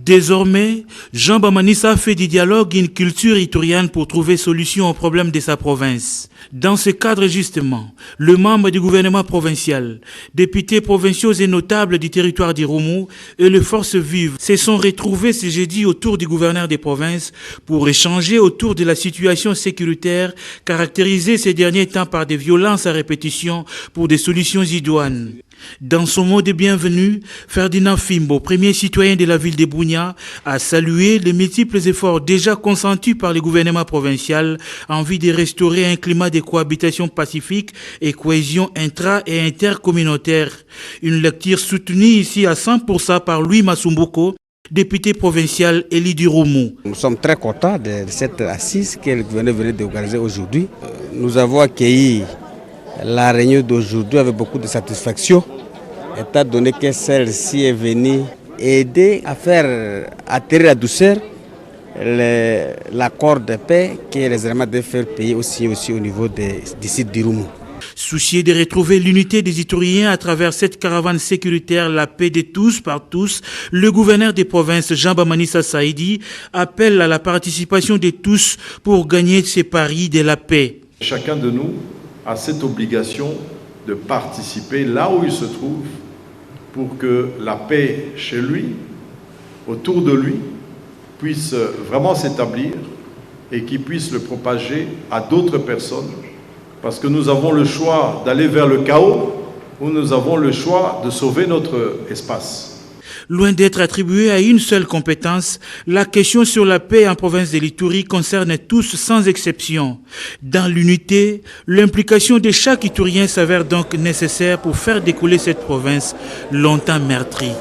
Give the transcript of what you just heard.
Désormais, Jean Bamanissa fait du dialogue une culture itourienne pour trouver solution aux problèmes de sa province. Dans ce cadre justement, le membre du gouvernement provincial, députés provinciaux et notables du territoire d'Irumu et les forces vives se sont retrouvés ce jeudi autour du gouverneur des provinces pour échanger autour de la situation sécuritaire caractérisée ces derniers temps par des violences à répétition pour des solutions idoines. Dans son mot de bienvenue, Ferdinand Fimbo, premier citoyen de la ville de Bunia, a salué les multiples efforts déjà consentis par le gouvernement provincial en vue de restaurer un climat de cohabitation pacifique et cohésion intra- et intercommunautaire. Une lecture soutenue ici à 100% par Louis Masumbuko, député provincial élu du Roumou. Nous sommes très contents de cette assise que le gouverneur venait d'organiser aujourd'hui. Nous avons accueilli la réunion d'aujourd'hui avec beaucoup de satisfaction, étant donné que celle-ci est venue aider à faire atterrir à douceur l'accord de paix que les éléments de faire payer aussi au niveau du site d'Irumu. Soucié de retrouver l'unité des Itouriens à travers cette caravane sécuritaire, la paix de tous par tous, le gouverneur des provinces, Jean Bamanissa Saïdi, appelle à la participation de tous pour gagner ces paris de la paix. Chacun de nous a cette obligation de participer là où il se trouve pour que la paix chez lui, autour de lui, puisse vraiment s'établir et qu'il puisse le propager à d'autres personnes. Parce que nous avons le choix d'aller vers le chaos ou nous avons le choix de sauver notre espace. Loin d'être attribuée à une seule compétence, la question sur la paix en province de l'Ituri concerne tous sans exception. Dans l'unité, l'implication de chaque Iturien s'avère donc nécessaire pour faire découler cette province longtemps meurtrie.